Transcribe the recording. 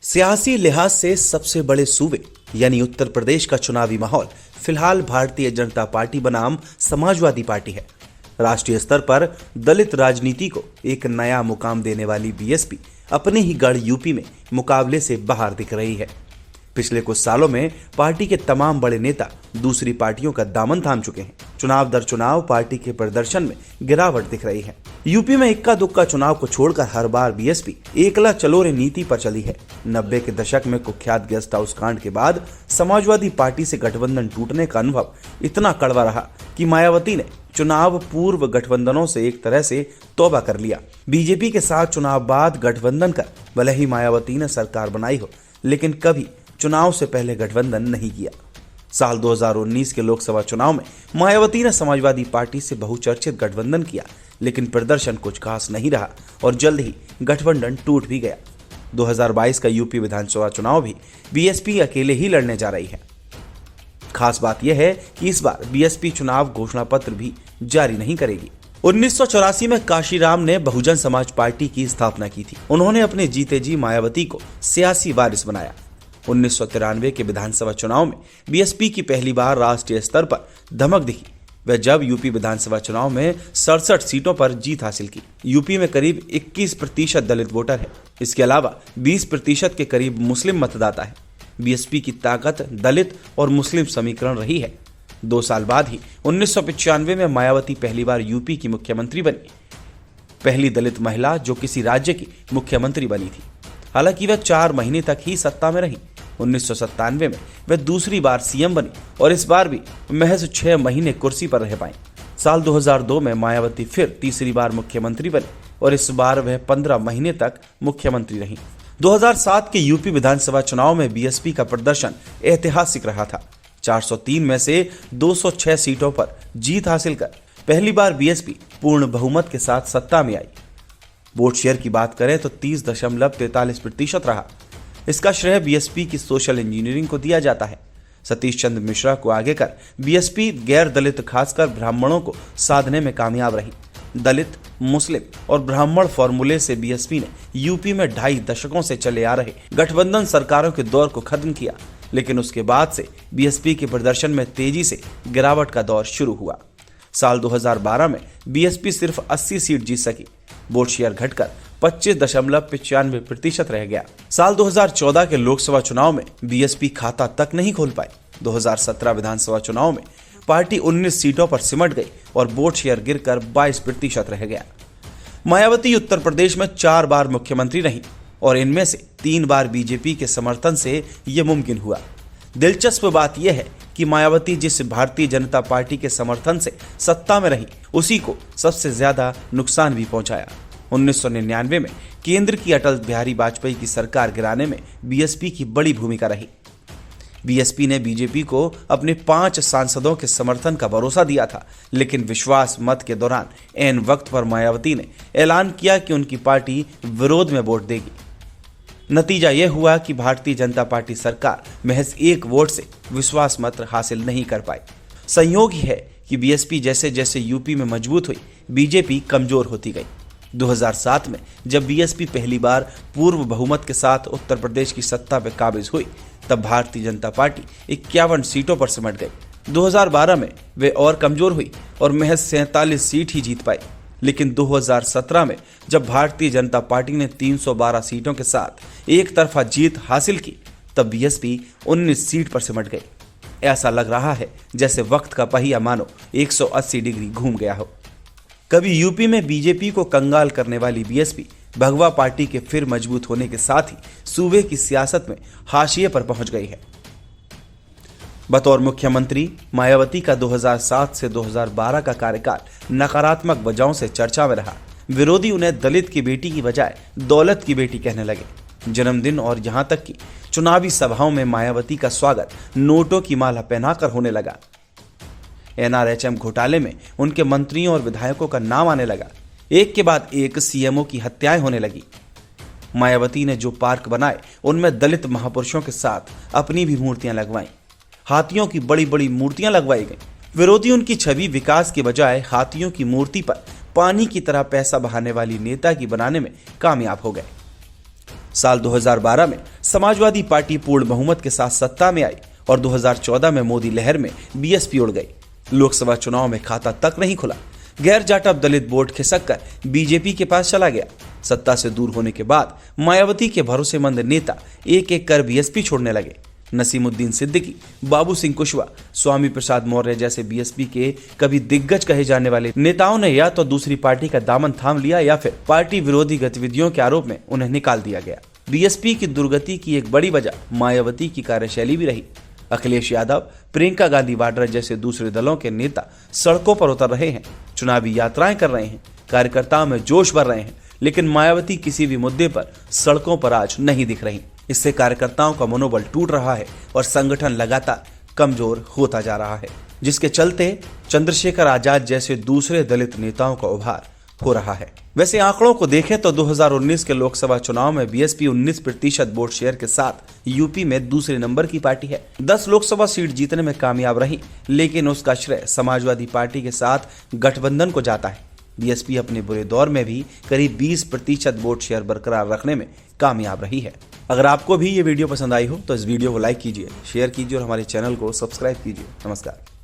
सियासी लिहाज से सबसे बड़े सूबे यानी उत्तर प्रदेश का चुनावी माहौल फिलहाल भारतीय जनता पार्टी बनाम समाजवादी पार्टी है। राष्ट्रीय स्तर पर दलित राजनीति को एक नया मुकाम देने वाली बीएसपी अपने ही गढ़ यूपी में मुकाबले से बाहर दिख रही है। पिछले कुछ सालों में पार्टी के तमाम बड़े नेता दूसरी पार्टियों का दामन थाम चुके हैं। चुनाव दर चुनाव पार्टी के प्रदर्शन में गिरावट दिख रही है। यूपी में इक्का दुक्का चुनाव को छोड़कर हर बार बीएसपी एकला चलोरे नीति पर चली है। 90 के दशक में कुख्यात गेस्ट हाउस कांड के बाद समाजवादी पार्टी से गठबंधन टूटने का अनुभव इतना कड़वा रहा कि मायावती ने चुनाव पूर्व गठबंधनों से एक तरह से तौबा कर लिया। बीजेपी के साथ चुनाव बाद गठबंधन कर भले ही मायावती ने सरकार बनाई हो, लेकिन कभी चुनाव से पहले गठबंधन नहीं किया। साल 2019 के लोकसभा चुनाव में मायावती ने समाजवादी पार्टी से बहुचर्चित गठबंधन किया, लेकिन प्रदर्शन कुछ खास नहीं रहा और जल्द ही गठबंधन टूट भी गया। 2022 का यूपी विधानसभा चुनाव भी बीएसपी अकेले ही लड़ने जा रही है। खास बात यह है कि इस बार बीएसपी चुनाव घोषणा पत्र भी जारी नहीं करेगी। 1984 में काशीराम ने बहुजन समाज पार्टी की स्थापना की थी। उन्होंने अपने जीते जी मायावती को सियासी वारिस बनाया। 1993 के विधानसभा चुनाव में बीएसपी की पहली बार राष्ट्रीय स्तर पर धमक दिखी, वह जब यूपी विधानसभा चुनाव में 67 सीटों पर जीत हासिल की। यूपी में करीब 21% दलित वोटर है। इसके अलावा 20% के करीब मुस्लिम मतदाता है। बीएसपी की ताकत दलित और मुस्लिम समीकरण रही है। 2 साल बाद ही 1995 में मायावती पहली बार यूपी की मुख्यमंत्री बनी, पहली दलित महिला जो किसी राज्य की मुख्यमंत्री बनी थी। हालांकि वह 4 महीने तक ही सत्ता में रही। 1997 में वह दूसरी बार सीएम बनी और इस बार भी महज 6 महीने कुर्सी पर रह पाई। साल 2002 में मायावती फिर तीसरी बार मुख्यमंत्री बनी और इस बार वह 15 महीने तक मुख्यमंत्री रही। 2007 के यूपी विधानसभा चुनाव में बीएसपी का प्रदर्शन ऐतिहासिक रहा था। 403 में से 206 सीटों पर जीत हासिल कर पहली बार बीएसपी पूर्ण बहुमत के साथ सत्ता में आई। वोट शेयर की बात करें तो 30.43% रहा। इसका श्रेय बीएसपी की सोशल इंजीनियरिंग को दिया जाता है। सतीश चंद्र मिश्रा को आगे कर बीएसपी गैर दलित खासकर ब्राह्मणों को साधने में कामयाब रही। दलित, मुस्लिम और ब्राह्मण फॉर्मूले से बीएसपी ने यूपी में 2.5 दशकों से चले आ रहे गठबंधन सरकारों के दौर को खत्म किया, लेकिन उसके बाद से बीएसपी के प्रदर्शन में तेजी से गिरावट का दौर शुरू हुआ। साल 2012 में बीएसपी सिर्फ 80 सीट जीत सकी। वोट शेयर घटकर 25.95% रह गया। साल 2014 के लोकसभा चुनाव में बीएसपी खाता तक नहीं खोल पाई। 2017 विधानसभा चुनाव में पार्टी 19 सीटों पर सिमट गई और वोट शेयर गिरकर 22% रह गया। मायावती उत्तर प्रदेश में 4 बार मुख्यमंत्री रही और इनमें से 3 बार बीजेपी के समर्थन से यह मुमकिन हुआ। दिलचस्प बात यह है कि मायावती जिस भारतीय जनता पार्टी के समर्थन से सत्ता में रही, उसी को सबसे ज्यादा नुकसान भी पहुंचाया। 1999 में केंद्र की अटल बिहारी वाजपेयी की सरकार गिराने में बीएसपी की बड़ी भूमिका रही। बीएसपी ने बीजेपी को अपने 5 सांसदों के समर्थन का भरोसा दिया था, लेकिन विश्वास मत के दौरान ऐन वक्त पर मायावती ने ऐलान किया कि उनकी पार्टी विरोध में वोट देगी। नतीजा यह हुआ कि भारतीय जनता पार्टी सरकार महज 1 वोट से विश्वास मत हासिल नहीं कर पाई। संयोग ही है कि बीएसपी जैसे जैसे यूपी में मजबूत हुई, बीजेपी कमजोर होती गई। 2007 में जब बीएसपी पहली बार पूर्व बहुमत के साथ उत्तर प्रदेश की सत्ता पर काबिज हुई, तब भारतीय जनता पार्टी 51 सीटों पर सिमट गई। 2012 में वे और कमजोर हुई और महज 47 सीट ही जीत पाई। लेकिन 2017 में जब भारतीय जनता पार्टी ने 312 सीटों के साथ एक तरफा जीत हासिल की, तब बीएसपी 19 सीट पर सिमट गई। ऐसा लग रहा है जैसे वक्त का पहिया मानो 180 डिग्री घूम गया हो। कभी यूपी में बीजेपी को कंगाल करने वाली बीएसपी भगवा पार्टी के फिर मजबूत होने के साथ ही सूबे की सियासत में हाशिए पर पहुंच गई है। बतौर मुख्यमंत्री मायावती का 2007 से 2012 का कार्यकाल नकारात्मक वजहों से चर्चा में रहा। विरोधी उन्हें दलित की बेटी की बजाय दौलत की बेटी कहने लगे। जन्मदिन और यहां तक कि चुनावी सभाओं में मायावती का स्वागत नोटों की माला पहनाकर होने लगा। एनआरएचएम घोटाले में उनके मंत्रियों और विधायकों का नाम आने लगा। एक के बाद एक सीएमओ की हत्याएं होने लगी। मायावती ने जो पार्क बनाए, उनमें दलित महापुरुषों के साथ अपनी भी मूर्तियां लगवाई। हाथियों की बड़ी बड़ी मूर्तियां लगवाई गई। विरोधी उनकी छवि विकास के बजाय हाथियों की मूर्ति पर पानी की तरह पैसा बहाने वाली नेता की बनाने में कामयाब हो गए। साल 2012 में समाजवादी पार्टी पूर्ण बहुमत के साथ सत्ता में आई और 2014 में मोदी लहर में बीएसपी उड़ गई। लोकसभा चुनाव में खाता तक नहीं खुला। गैर जाटव दलित वोट खिसक कर बीजेपी के पास चला गया। सत्ता से दूर होने के बाद मायावती के भरोसेमंद नेता एक एक कर बीएसपी छोड़ने लगे। नसीमुद्दीन सिद्दीकी, बाबू सिंह कुशवाहा, स्वामी प्रसाद मौर्य जैसे बीएसपी के कभी दिग्गज कहे जाने वाले नेताओं ने या तो दूसरी पार्टी का दामन थाम लिया या फिर पार्टी विरोधी गतिविधियों के आरोप में उन्हें निकाल दिया गया। बीएसपी की दुर्गति की एक बड़ी वजह मायावती की कार्यशैली भी रही। अखिलेश यादव, प्रियंका गांधी वाड्रा जैसे दूसरे दलों के नेता सड़कों पर उतर रहे हैं, चुनावी यात्राएं कर रहे हैं, कार्यकर्ताओं में जोश भर रहे हैं, लेकिन मायावती किसी भी मुद्दे पर सड़कों पर आज नहीं दिख रही। इससे कार्यकर्ताओं का मनोबल टूट रहा है और संगठन लगातार कमजोर होता जा रहा है, जिसके चलते चंद्रशेखर आजाद जैसे दूसरे दलित नेताओं का उभार हो रहा है। वैसे आंकड़ों को देखें तो 2019 के लोकसभा चुनाव में बीएसपी 19% वोट शेयर के साथ यूपी में दूसरे नंबर की पार्टी है। 10 लोकसभा सीट जीतने में कामयाब रही, लेकिन उसका श्रेय समाजवादी पार्टी के साथ गठबंधन को जाता है। बीएसपी अपने बुरे दौर में भी करीब 20% वोट शेयर बरकरार रखने में कामयाब रही है। अगर आपको भी ये वीडियो पसंद आई हो तो इस वीडियो को लाइक कीजिए, शेयर कीजिए और हमारे चैनल को सब्सक्राइब कीजिए। नमस्कार।